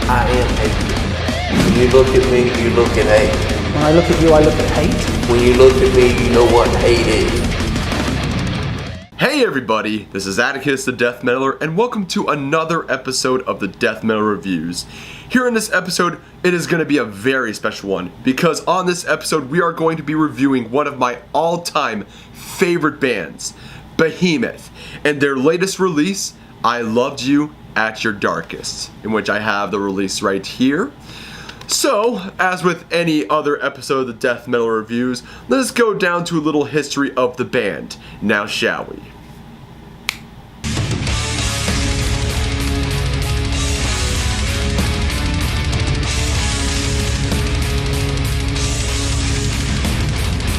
I am hate. When you look at me, you look at hate. When I look at you, I look at hate. When you look at me, you know what hate is. Hey everybody, this is Atticus the Death Metaller, and welcome to another episode of the Death Metaller Reviews. Here in this episode, it is going to be a very special one, because on this episode we are going to be reviewing one of my all-time favorite bands, Behemoth, and their latest release, I Loved You at Your Darkest, in which I have the release right here. So, as with any other episode of the Death Metaller Reviews, let us go down to a little history of the band. Now shall we?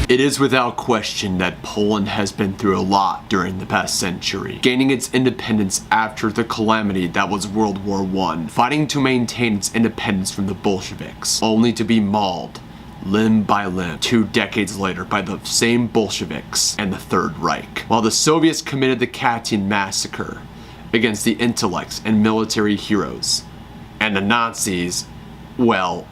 It is without question that Poland has been through a lot during the past century, gaining its independence after the calamity that was World War I, fighting to maintain its independence from the Bolsheviks, only to be mauled, limb by limb, 2 decades later by the same Bolsheviks and the Third Reich, while the Soviets committed the Katyn massacre against the intellects and military heroes, and the Nazis, well,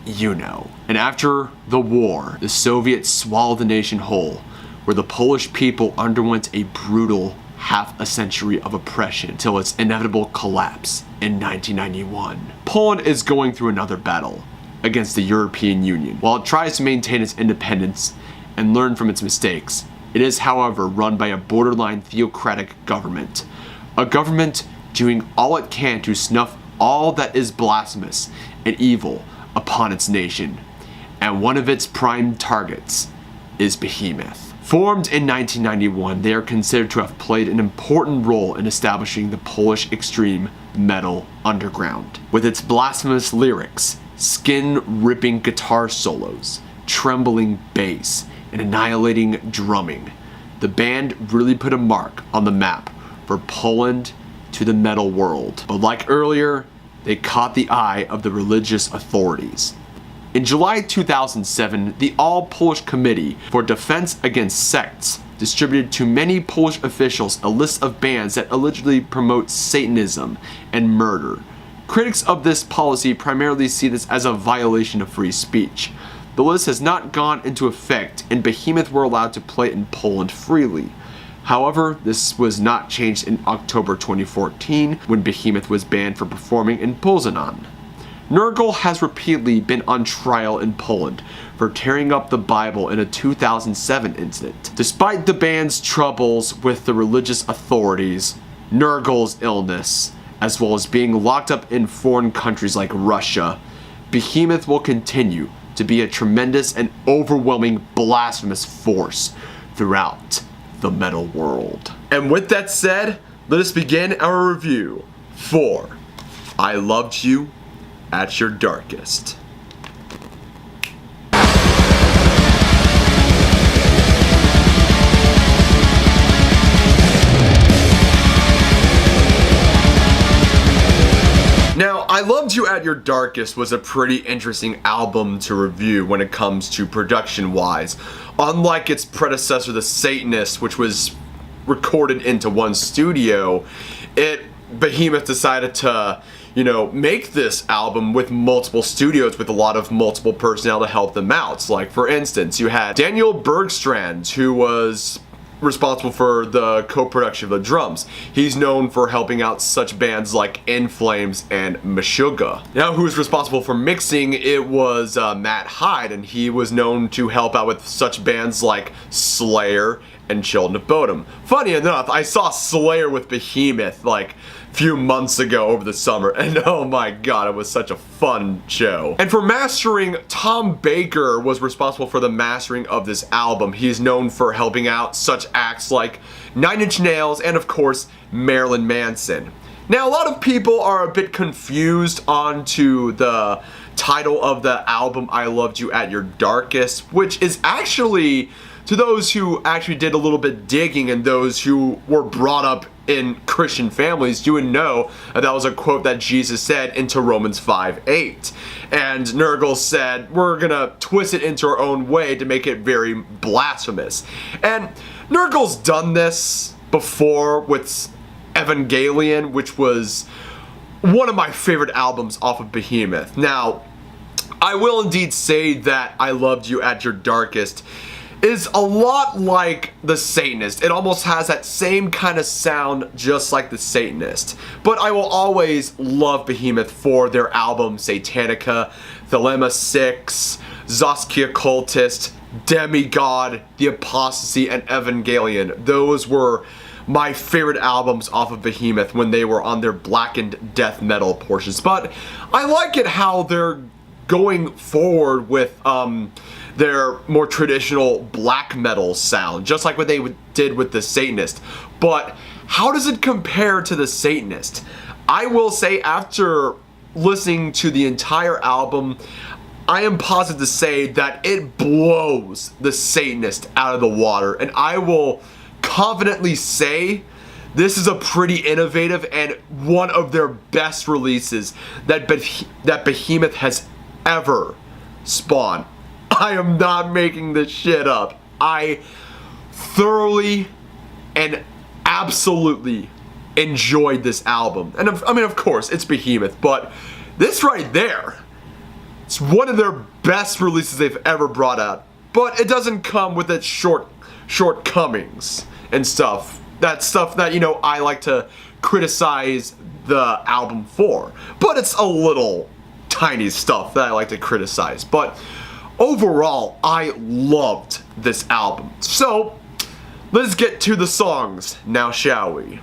you know. And after the war, the Soviets swallowed the nation whole, where the Polish people underwent a brutal half a century of oppression till its inevitable collapse in 1991. Poland is going through another battle against the European Union. While it tries to maintain its independence and learn from its mistakes, it is, however, run by a borderline theocratic government. A government doing all it can to snuff all that is blasphemous and evil upon its nation, and one of its prime targets is Behemoth. Formed in 1991, they are considered to have played an important role in establishing the Polish extreme metal underground. With its blasphemous lyrics, skin-ripping guitar solos, trembling bass, and annihilating drumming, the band really put a mark on the map for Poland to the metal world. But like earlier, they caught the eye of the religious authorities. In July 2007, the All-Polish Committee for Defense Against Sects distributed to many Polish officials a list of bands that allegedly promote Satanism and murder. Critics of this policy primarily see this as a violation of free speech. The list has not gone into effect, and Behemoth were allowed to play in Poland freely. However, this was not changed in October 2014 when Behemoth was banned for performing in Poznan. Nergal has repeatedly been on trial in Poland for tearing up the Bible in a 2007 incident. Despite the band's troubles with the religious authorities, Nergal's illness, as well as being locked up in foreign countries like Russia, Behemoth will continue to be a tremendous and overwhelming blasphemous force throughout the metal world. And with that said, let us begin our review for I Loved You at Your Darkest. Now, I Loved You at Your Darkest was a pretty interesting album to review when it comes to production-wise. Unlike its predecessor, The Satanist, which was recorded into one studio, Behemoth decided to, make this album with multiple studios with a lot of multiple personnel to help them out. Like, for instance, you had Daniel Bergstrand, who was responsible for the co-production of the drums. He's known for helping out such bands like In Flames and Meshuggah. Now, who was responsible for mixing? It was Matt Hyde, and he was known to help out with such bands like Slayer and Children of Bodom. Funny enough, I saw Slayer with Behemoth like few months ago over the summer, and oh my god, it was such a fun show. And for mastering, Tom Baker was responsible for the mastering of this album. He's known for helping out such acts like 9 Inch Nails and of course Marilyn Manson. Now, a lot of people are a bit confused onto the title of the album I Loved You at Your Darkest, which is actually, to those who actually did a little bit digging and those who were brought up in Christian families, you would know that was a quote that Jesus said into Romans 5:8. And Nergal said, we're gonna twist it into our own way to make it very blasphemous. And Nergal's done this before with Evangelion, which was one of my favorite albums off of Behemoth. Now, I will indeed say that I Loved You at Your Darkest is a lot like The Satanist. It almost has that same kind of sound just like The Satanist. But I will always love Behemoth for their album Satanica, Thelema 6, Zoskia Cultist, Demigod, The Apostasy, and Evangelion. Those were my favorite albums off of Behemoth when they were on their blackened death metal portions. But I like it how they're going forward with their more traditional black metal sound, just like what they did with The Satanist. But how does it compare to The Satanist? I will say, after listening to the entire album, I am positive to say that it blows The Satanist out of the water, and I will confidently say this is a pretty innovative and one of their best releases that Behemoth has ever spawned. I am not making this shit up. I thoroughly and absolutely enjoyed this album. And I mean, of course, it's Behemoth, but this right there, it's one of their best releases they've ever brought out. But it doesn't come with its shortcomings and stuff. That's stuff that, you know, I like to criticize the album for. But it's a little tiny stuff that I like to criticize. But overall, I loved this album. So, let's get to the songs now, shall we?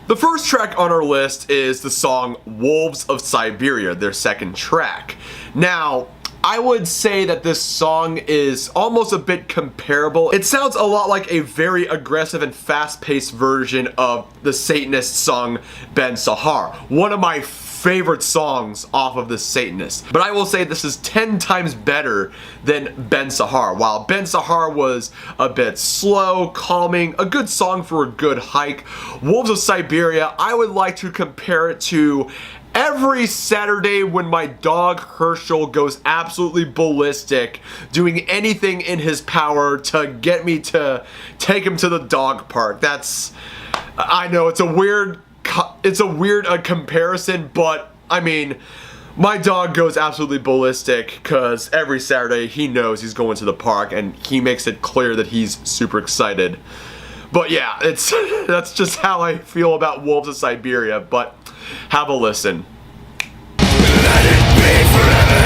The first track on our list is the song Wolves of Siberia, their second track. Now, I would say that this song is almost a bit comparable. It sounds a lot like a very aggressive and fast-paced version of the Satanist song Ben Sahar, one of my favorite songs off of The Satanist. But I will say this is 10 times better than Ben Sahar. While Ben Sahar was a bit slow, calming, a good song for a good hike, Wolves of Siberia, I would like to compare it to every Saturday when my dog Herschel goes absolutely ballistic, doing anything in his power to get me to take him to the dog park. I know it's a weird comparison, but I mean, my dog goes absolutely ballistic because every Saturday he knows he's going to the park and he makes it clear that he's super excited. But yeah, that's just how I feel about Wolves of Siberia, but have a listen. Let it be forever.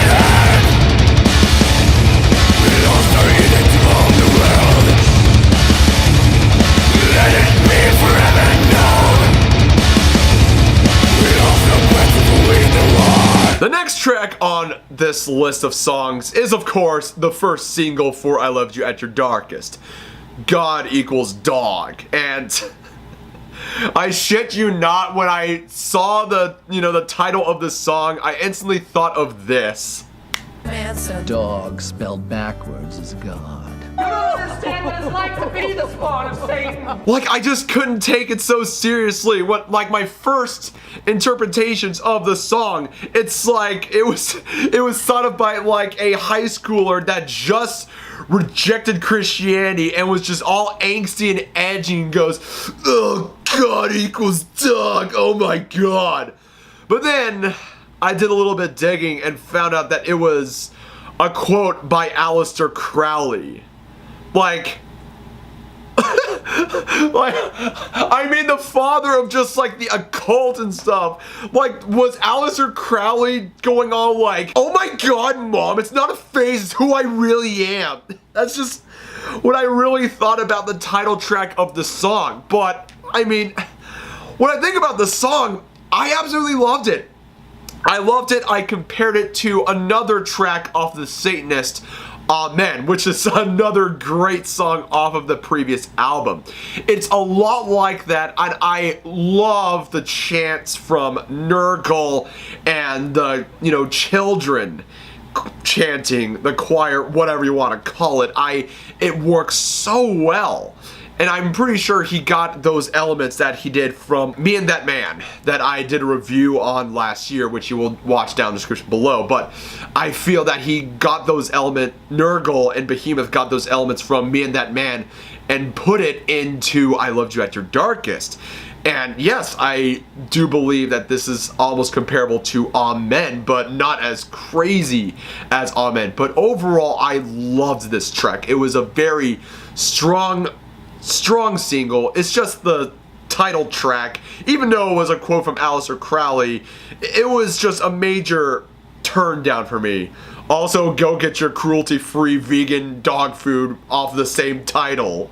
We'll all start eating on the world. Let it be forever known. We'll all feel better to win the war. The next track on this list of songs is, of course, the first single for I Loved You at Your Darkest, God Equals Dog. And I shit you not, when I saw the title of the song, I instantly thought of this. Dog spelled backwards is God. You don't understand what it's like to be the spawn of Satan. Like, I just couldn't take it so seriously. Like my first interpretations of the song, it's like it was thought of by like a high schooler that just rejected Christianity and was just all angsty and edgy and goes, oh, God equals dog, oh my God. But then I did a little bit digging and found out that it was a quote by Aleister Crowley. Like, I mean, the father of just like the occult and stuff. Like, was Aleister Crowley going all like, oh my God, Mom, it's not a phase, it's who I really am. That's just what I really thought about the title track of the song. But I mean, when I think about the song, I absolutely loved it. I loved it. I compared it to another track off The Satanist, Amen, which is another great song off of the previous album. It's a lot like that, and I love the chants from Nurgle and the, children chanting, the choir, whatever you want to call it. It works so well. And I'm pretty sure he got those elements that he did from Me and That Man that I did a review on last year, which you will watch down in the description below. But I feel that he got those elements, Nurgle and Behemoth got those elements from Me and That Man and put it into I Loved You at Your Darkest. And yes, I do believe that this is almost comparable to Amen, but not as crazy as Amen. But overall, I loved this track. It was a very strong single. It's just the title track. Even though it was a quote from Aleister Crowley, it was just a major turn down for me. Also, go get your cruelty-free vegan dog food off the same title.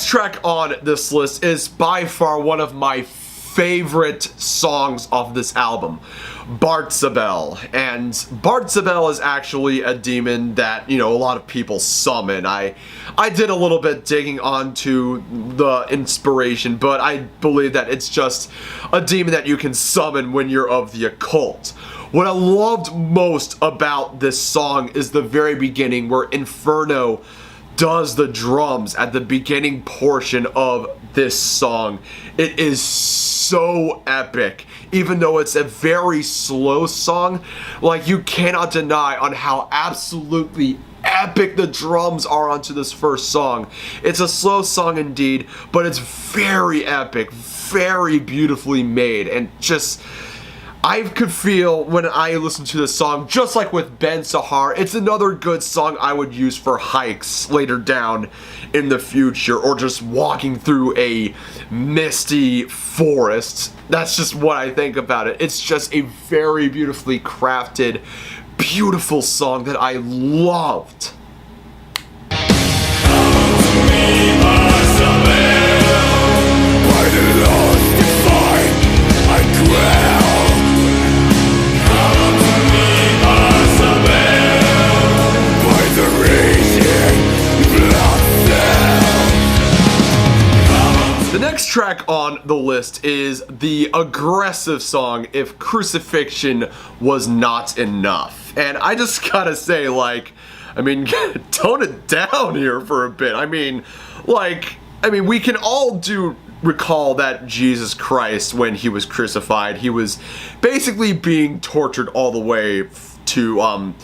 Track on this list is by far one of my favorite songs of this album, Bart Sibel. And Bart Sibel is actually a demon that, you know, a lot of people summon. I did a little bit digging onto the inspiration, but I believe that it's just a demon that you can summon when you're of the occult. What I loved most about this song is the very beginning where Inferno does the drums at the beginning portion of this song. It is so epic. Even though it's a very slow song, like, you cannot deny on how absolutely epic the drums are onto this first song. It's a slow song indeed, but it's very epic, very beautifully made, and just, I could feel when I listen to this song, just like with Ben Sahar, it's another good song I would use for hikes later down in the future, or just walking through a misty forest. That's just what I think about it. It's just a very beautifully crafted, beautiful song that I loved. The next track on the list is the aggressive song, If Crucifixion Was Not Enough. And I just gotta say, like, I mean, tone it down here for a bit. I mean, we can all recall that Jesus Christ, when he was crucified, he was basically being tortured all the way to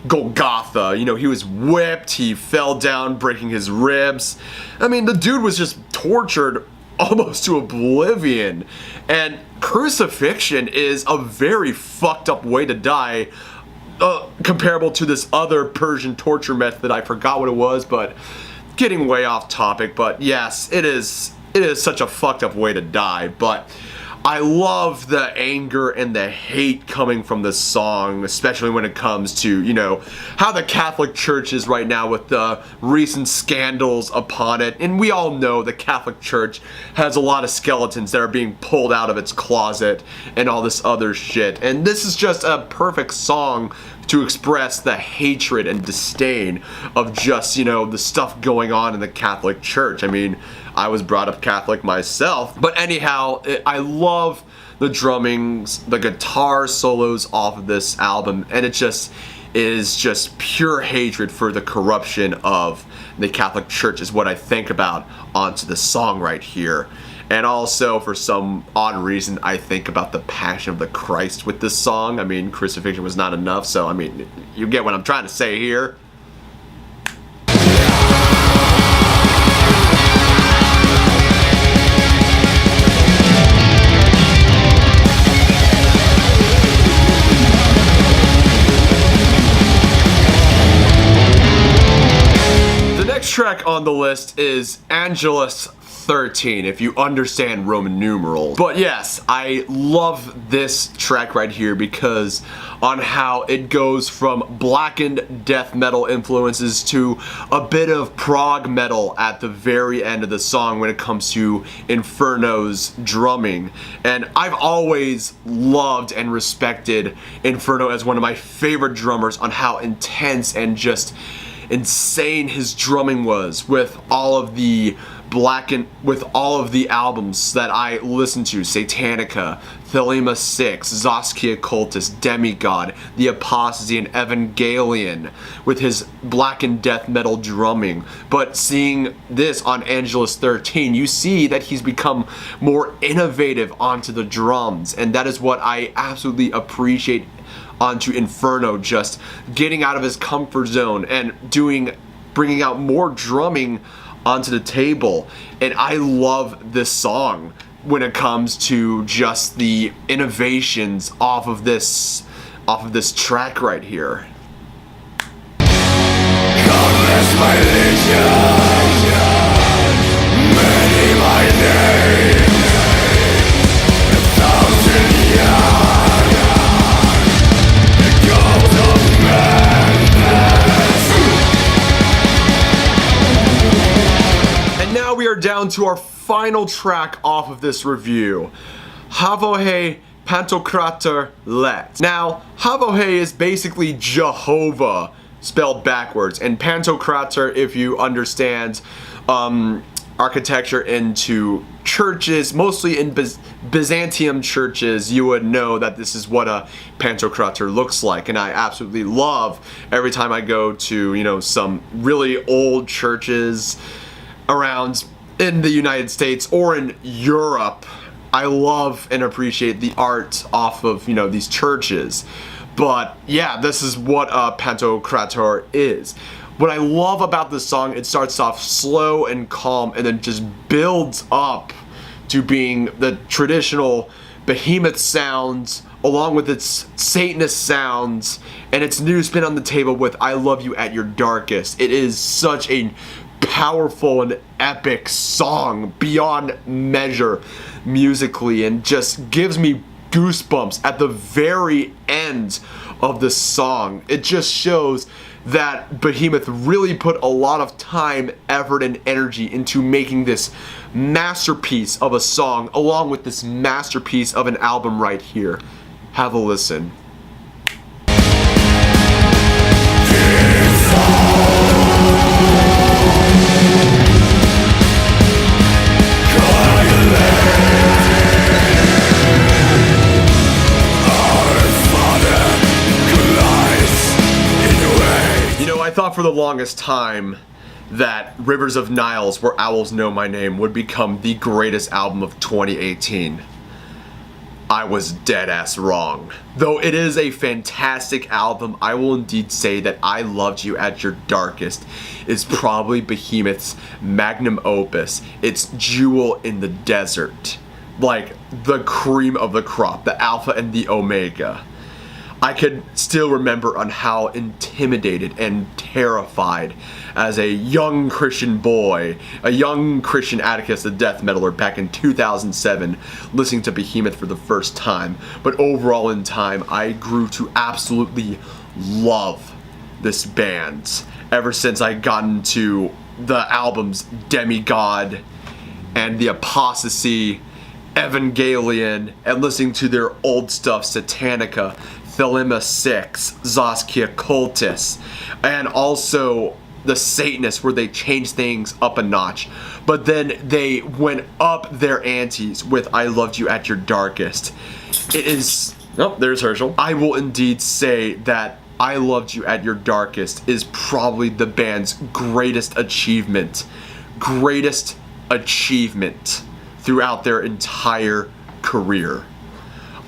Golgotha. You know, he was whipped, he fell down, breaking his ribs. I mean, the dude was just tortured almost to oblivion. And crucifixion is a very fucked up way to die, comparable to this other Persian torture method. I forgot what it was, but getting way off topic. But yes, it is such a fucked up way to die. But I love the anger and the hate coming from this song, especially when it comes to, you know, how the Catholic Church is right now with the recent scandals upon it. And we all know the Catholic Church has a lot of skeletons that are being pulled out of its closet and all this other shit. And this is just a perfect song to express the hatred and disdain of just, you know, the stuff going on in the Catholic Church. I mean, I was brought up Catholic myself. But anyhow, I love the drummings, the guitar solos off of this album, and it just is just pure hatred for the corruption of the Catholic Church is what I think about onto the song right here. And also, for some odd reason, I think about the Passion of the Christ with this song. I mean, crucifixion was not enough, so I mean, you get what I'm trying to say here. Track on the list is Angelus XIII, if you understand Roman numerals. But yes, I love this track right here because on how it goes from blackened death metal influences to a bit of prog metal at the very end of the song when it comes to Inferno's drumming. And I've always loved and respected Inferno as one of my favorite drummers on how intense and just insane his drumming was with all of the albums that I listened to, Satanica, Thelema VI, Zaskia Cultus, Demigod, The Apostasy, and Evangelion with his black and death metal drumming. But seeing this on Angelus XIII, you see that he's become more innovative onto the drums, and that is what I absolutely appreciate onto Inferno, just getting out of his comfort zone and bringing out more drumming onto the table. And I love this song when it comes to just the innovations off of this track right here. Countless my legion, many my name, 1,000 yards, the ghost of madness. And now we are down to our final track off of this review, Havohe Pantocrator Let. Now, Havohe is basically Jehovah spelled backwards, and Pantocrator, if you understand architecture into churches, mostly in Byzantium churches, you would know that this is what a Pantocrator looks like. And I absolutely love every time I go to, you know, some really old churches around in the United States or in Europe. I love and appreciate the art off of, you know, these churches. But yeah, this is what a Pantocrator is. What I love about this song, it starts off slow and calm and then just builds up to being the traditional Behemoth sounds along with its Satanist sounds and its new spin on the table with I Love You at Your Darkest. It is such a powerful and epic song beyond measure musically, and just gives me goosebumps at the very end of the song. It just shows that Behemoth really put a lot of time, effort, and energy into making this masterpiece of a song along with this masterpiece of an album right here. Have a listen. I thought for the longest time that Rivers of Niles, Where Owls Know My Name, would become the greatest album of 2018. I was dead ass wrong. Though it is a fantastic album, I will indeed say that I Loved You at Your Darkest is probably Behemoth's magnum opus. It's jewel in the desert. Like the cream of the crop, the alpha and the omega. I could still remember on how intimidated and terrified as a young Christian boy, a young Christian Atticus the Death Metaller back in 2007, listening to Behemoth for the first time. But overall in time, I grew to absolutely love this band ever since I got into the albums Demigod and The Apostasy, Evangelion, and listening to their old stuff, Satanica, Thelema VI, Zaskia Cultus, and also the Satanists, where they changed things up a notch. But then they went up their antes with I Loved You at Your Darkest. It is... Oh, there's Herschel. I will indeed say that I Loved You at Your Darkest is probably the band's greatest achievement. Greatest achievement throughout their entire career.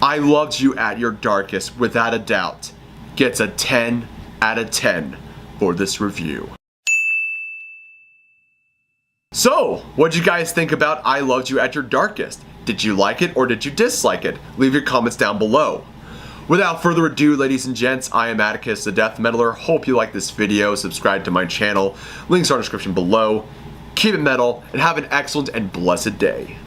I Loved You at Your Darkest, without a doubt, gets a 10 out of 10 for this review. So, what'd you guys think about I Loved You at Your Darkest? Did you like it or did you dislike it? Leave your comments down below. Without further ado, ladies and gents, I am Atticus the Death Metaller. Hope you liked this video. Subscribe to my channel. Links are in the description below. Keep it metal and have an excellent and blessed day.